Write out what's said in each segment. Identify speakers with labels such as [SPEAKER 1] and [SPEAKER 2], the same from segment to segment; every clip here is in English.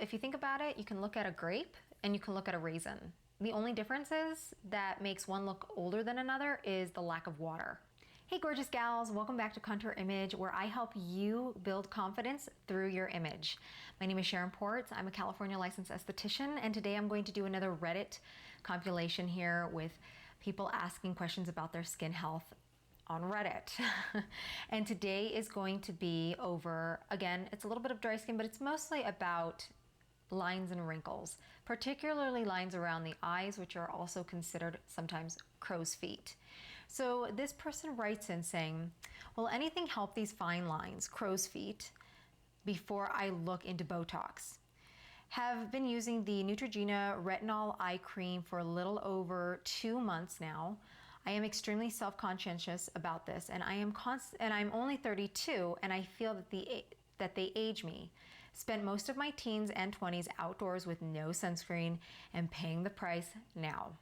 [SPEAKER 1] If you think about it, you can look at a grape and you can look at a raisin. The only difference is that makes one look older than another is the lack of water. Hey gorgeous gals, welcome back to Contour Image, where I help you build confidence through your image. My name is Sharon Ports. I'm a California licensed esthetician, and today I'm going to do another Reddit compilation here with people asking questions about their skin health on Reddit. And today is going to be over, again, it's a little bit of dry skin, but it's mostly about lines and wrinkles, particularly lines around the eyes, which are also considered sometimes crow's feet. So this person writes in saying, will anything help these fine lines, crow's feet, before I look into Botox? Have been using the Neutrogena Retinol Eye Cream for a little over 2 months now. I am extremely self-conscientious about this, and I'm only 32, and I feel that they age me. Spent most of my teens and 20s outdoors with no sunscreen and paying the price now.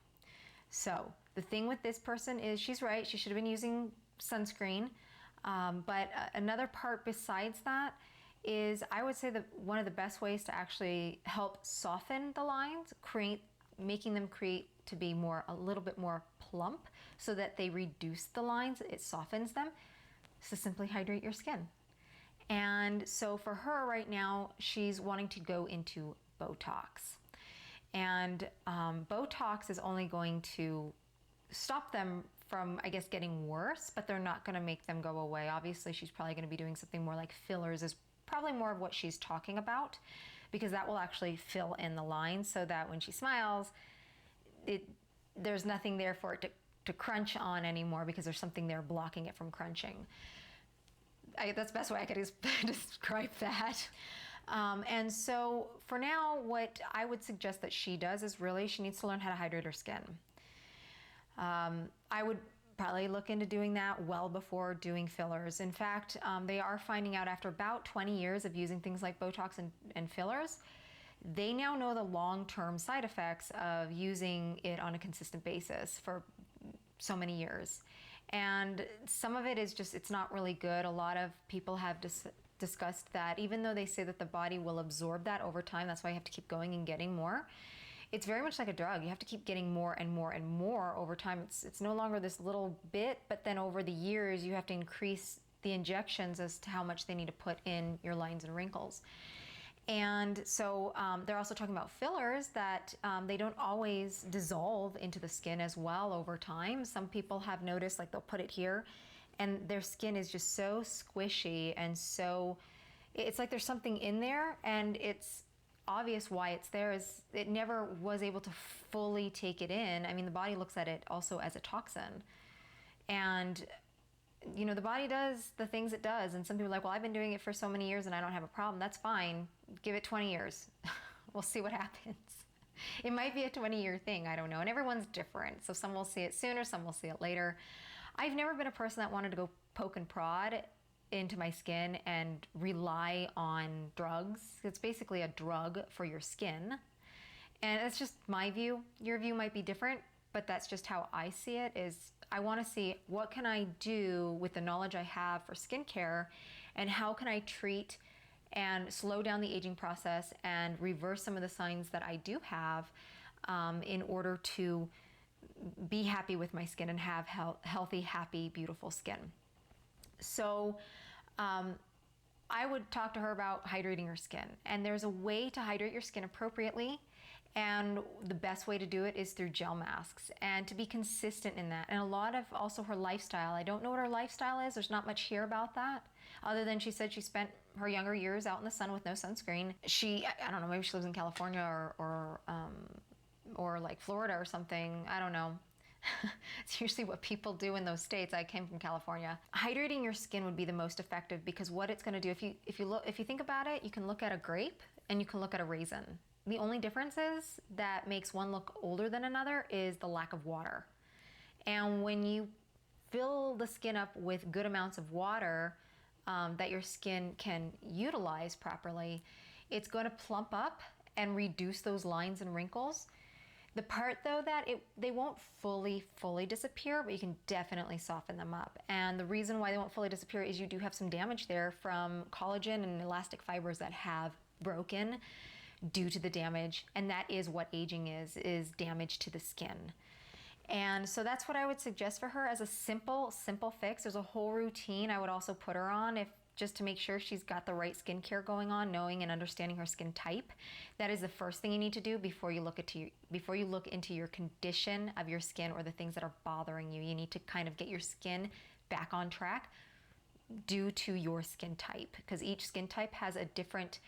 [SPEAKER 1] So the thing with this person is she's right, she should have been using sunscreen. But another part besides that is I would say that one of the best ways to actually help soften the lines, making them to be a little bit more plump so that they reduce the lines, it softens them, is to simply hydrate your skin. And so for her right now, she's wanting to go into Botox. And Botox is only going to stop them from, I guess, getting worse, but they're not going to make them go away. Obviously, she's probably going to be doing something more like fillers, is probably more of what she's talking about, because that will actually fill in the lines so that when she smiles, there's nothing there for it to crunch on anymore, because there's something there blocking it from crunching. That's the best way I could describe that. And so for now, what I would suggest that she does is really she needs to learn how to hydrate her skin. I would probably look into doing that well before doing fillers. In fact, they are finding out after about 20 years of using things like Botox and fillers, they now know the long-term side effects of using it on a consistent basis for so many years. And some of it is just, it's not really good. A lot of people have discussed that even though they say that the body will absorb that over time, that's why you have to keep going and getting more. It's very much like a drug. You have to keep getting more and more and more over time. It's no longer this little bit, but then over the years, you have to increase the injections as to how much they need to put in your lines and wrinkles. And so they're also talking about fillers that they don't always dissolve into the skin as well over time. Some people have noticed, like they'll put it here and their skin is just so squishy, and so it's like there's something in there, and it's obvious why it's there is it never was able to fully take it in. I mean, the body looks at it also as a toxin. And you know, the body does the things it does, and some people are like, well, I've been doing it for so many years and I don't have a problem. That's fine. Give it 20 years. We'll see what happens. It might be a 20-year thing, I don't know. And everyone's different. So some will see it sooner, some will see it later. I've never been a person that wanted to go poke and prod into my skin and rely on drugs. It's basically a drug for your skin. And it's just my view. Your view might be different, but that's just how I see it. Is I want to see what can I do with the knowledge I have for skincare, and how can I treat and slow down the aging process and reverse some of the signs that I do have in order to be happy with my skin and have healthy, happy, beautiful skin. So I would talk to her about hydrating her skin. And there's a way to hydrate your skin appropriately. And the best way to do it is through gel masks, and to be consistent in that. And a lot of also her lifestyle. I don't know what her lifestyle is. There's not much here about that, other than she said she spent her younger years out in the sun with no sunscreen. I don't know, maybe she lives in California or like Florida or something. I don't know. It's usually what people do in those states. I came from California. Hydrating your skin would be the most effective, because what it's going to do, if you think about it, you can look at a grape and you can look at a raisin. The only difference is that makes one look older than another is the lack of water. And when you fill the skin up with good amounts of water that your skin can utilize properly, it's going to plump up and reduce those lines and wrinkles. The part though that they won't fully disappear, but you can definitely soften them up. And the reason why they won't fully disappear is you do have some damage there from collagen and elastic fibers that have broken due to the damage. And that is what aging is damage to the skin. And so that's what I would suggest for her as a simple fix. There's a whole routine I would also put her on just to make sure she's got the right skincare going on, knowing and understanding her skin type. That is the first thing you need to do before you look into your condition of your skin or the things that are bothering you. You need to kind of get your skin back on track due to your skin type, because each skin type has a different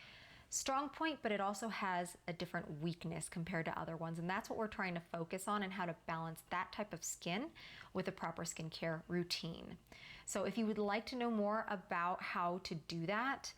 [SPEAKER 1] strong point, but it also has a different weakness compared to other ones. And that's what we're trying to focus on, and how to balance that type of skin with a proper skincare routine. So if you would like to know more about how to do that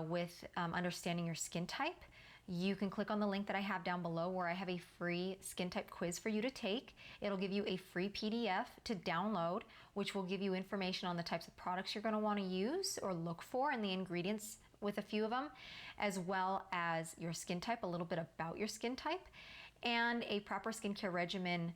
[SPEAKER 1] with understanding your skin type, you can click on the link that I have down below, where I have a free skin type quiz for you to take. It'll give you a free PDF to download, which will give you information on the types of products you're going to want to use or look for, and the ingredients with a few of them, as well as your skin type, a little bit about your skin type, and a proper skincare regimen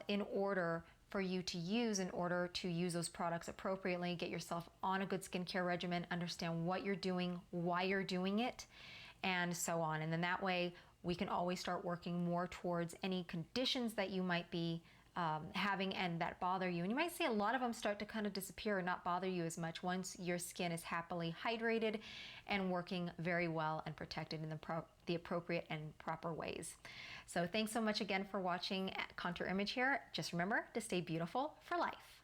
[SPEAKER 1] in order for you to use those products appropriately, get yourself on a good skincare regimen, understand what you're doing, why you're doing it, and so on. And then that way we can always start working more towards any conditions that you might be having and that bother you. And you might see a lot of them start to kind of disappear and not bother you as much once your skin is happily hydrated and working very well and protected in the appropriate and proper ways. So thanks so much again for watching Contour Image here. Just remember to stay beautiful for life.